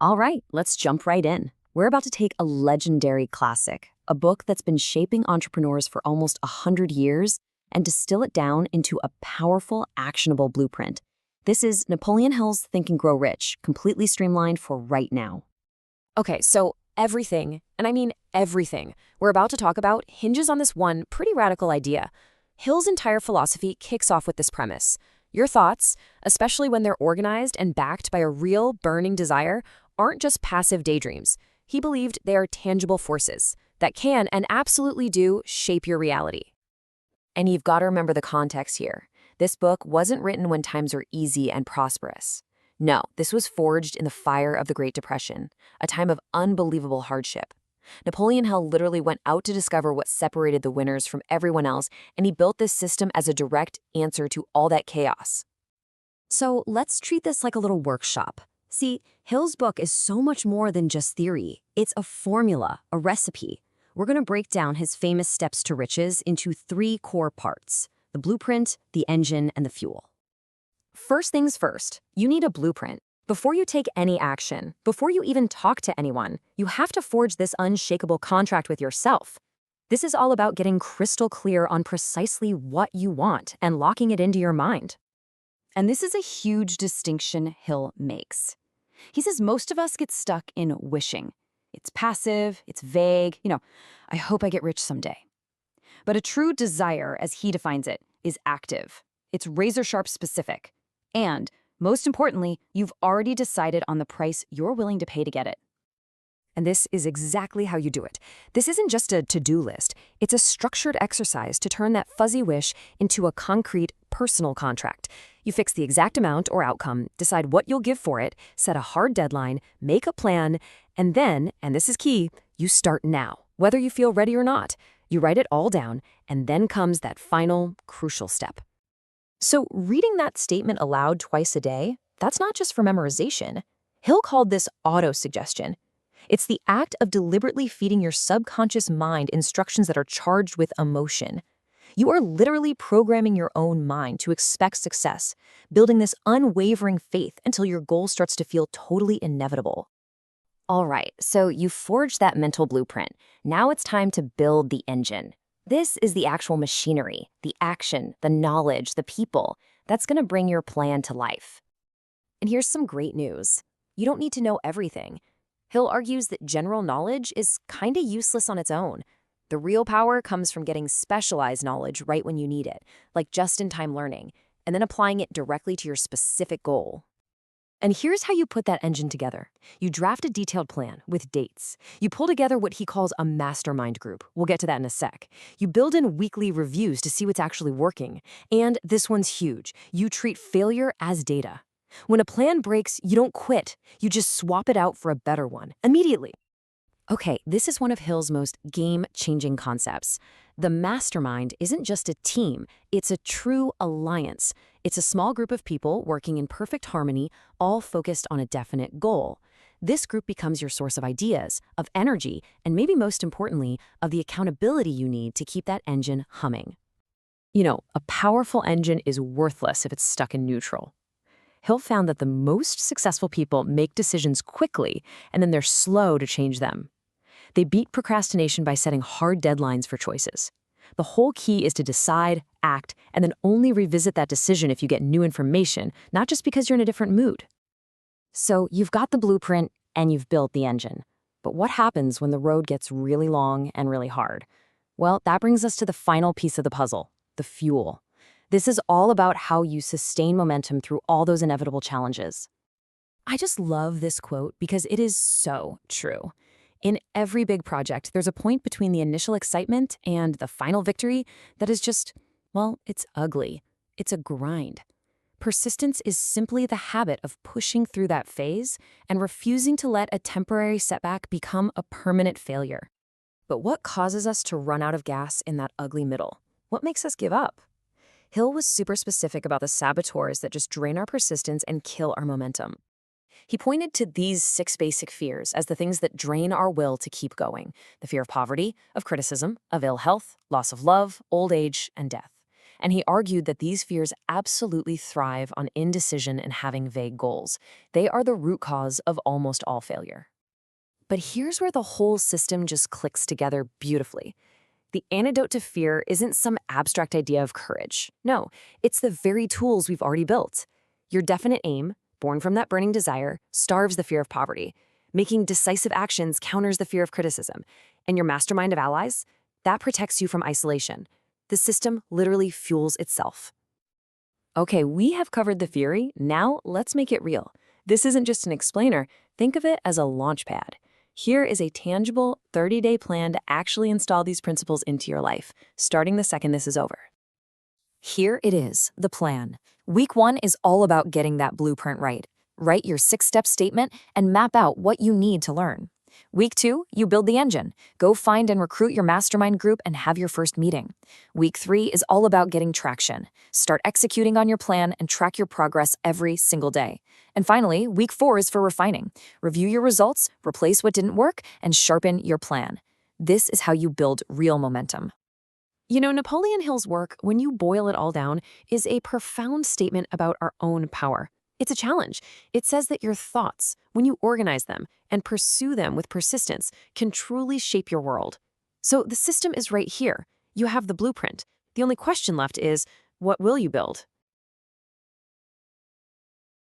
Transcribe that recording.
All right, let's jump right in. We're about to take a legendary classic, a book that's been shaping entrepreneurs for almost 100 years, and distill it down into a powerful, actionable blueprint. This is Napoleon Hill's Think and Grow Rich, completely streamlined for right now. Okay, so everything, and I mean everything, we're about to talk about hinges on this one pretty radical idea. Hill's entire philosophy kicks off with this premise. Your thoughts, especially when they're organized and backed by a real burning desire, aren't just passive daydreams. He believed they are tangible forces that can and absolutely do shape your reality. And you've got to remember the context here. This book wasn't written when times were easy and prosperous. No, this was forged in the fire of the Great Depression, a time of unbelievable hardship. Napoleon Hill literally went out to discover what separated the winners from everyone else, and he built this system as a direct answer to all that chaos. So let's treat this like a little workshop. See, Hill's book is so much more than just theory. It's a formula, a recipe. We're going to break down his famous steps to riches into 3 core parts: the blueprint, the engine, and the fuel. First things first, you need a blueprint. Before you take any action, before you even talk to anyone, you have to forge this unshakable contract with yourself. This is all about getting crystal clear on precisely what you want and locking it into your mind. And this is a huge distinction Hill makes. He says most of us get stuck in wishing. It's passive, it's vague, I hope I get rich someday. But a true desire, as he defines it, is active. It's razor-sharp specific. And most importantly, you've already decided on the price you're willing to pay to get it. And this is exactly how you do it. This isn't just a to-do list. It's a structured exercise to turn that fuzzy wish into a concrete, personal contract. You fix the exact amount or outcome, decide what you'll give for it, set a hard deadline, make a plan, and then, and this is key, you start now, whether you feel ready or not. You write it all down, and then comes that final, crucial step. So reading that statement aloud twice a day, that's not just for memorization. Hill called this auto-suggestion. It's the act of deliberately feeding your subconscious mind instructions that are charged with emotion. You are literally programming your own mind to expect success, building this unwavering faith until your goal starts to feel totally inevitable. All right, so you've forged that mental blueprint. Now it's time to build the engine. This is the actual machinery, the action, the knowledge, the people that's going to bring your plan to life. And here's some great news. You don't need to know everything. Hill argues that general knowledge is kind of useless on its own. The real power comes from getting specialized knowledge right when you need it, like just-in-time learning, and then applying it directly to your specific goal. And here's how you put that engine together. You draft a detailed plan with dates. You pull together what he calls a mastermind group. We'll get to that in a sec. You build in weekly reviews to see what's actually working. And this one's huge. You treat failure as data. When a plan breaks, you don't quit. You just swap it out for a better one immediately. Okay, this is one of Hill's most game-changing concepts. The mastermind isn't just a team, it's a true alliance. It's a small group of people working in perfect harmony, all focused on a definite goal. This group becomes your source of ideas, of energy, and maybe most importantly, of the accountability you need to keep that engine humming. A powerful engine is worthless if it's stuck in neutral. Hill found that the most successful people make decisions quickly, and then they're slow to change them. They beat procrastination by setting hard deadlines for choices. The whole key is to decide, act, and then only revisit that decision if you get new information, not just because you're in a different mood. So you've got the blueprint and you've built the engine. But what happens when the road gets really long and really hard? Well, that brings us to the final piece of the puzzle, the fuel. This is all about how you sustain momentum through all those inevitable challenges. I just love this quote because it is so true. In every big project, there's a point between the initial excitement and the final victory that is just, it's ugly. It's a grind. Persistence is simply the habit of pushing through that phase and refusing to let a temporary setback become a permanent failure. But what causes us to run out of gas in that ugly middle? What makes us give up? Hill was super specific about the saboteurs that just drain our persistence and kill our momentum. He pointed to these 6 basic fears as the things that drain our will to keep going: the fear of poverty, of criticism, of ill health, loss of love, old age, and death. And he argued that these fears absolutely thrive on indecision and having vague goals. They are the root cause of almost all failure. But here's where the whole system just clicks together beautifully. The antidote to fear isn't some abstract idea of courage. No, it's the very tools we've already built. Your definite aim, born from that burning desire, starves the fear of poverty. Making decisive actions counters the fear of criticism. And your mastermind of allies, that protects you from isolation. The system literally fuels itself. Okay, we have covered the theory. Now let's make it real. This isn't just an explainer. Think of it as a launch pad. Here is a tangible 30-day plan to actually install these principles into your life, starting the second this is over. Here it is, the plan. Week 1 is all about getting that blueprint right. Write your 6-step statement and map out what you need to learn. Week 2, you build the engine. Go find and recruit your mastermind group and have your first meeting. Week 3 is all about getting traction. Start executing on your plan and track your progress every single day. And finally, week 4 is for refining. Review your results, replace what didn't work, and sharpen your plan. This is how you build real momentum. You know, Napoleon Hill's work, when you boil it all down, is a profound statement about our own power. It's a challenge. It says that your thoughts, when you organize them and pursue them with persistence, can truly shape your world. So the system is right here. You have the blueprint. The only question left is, what will you build?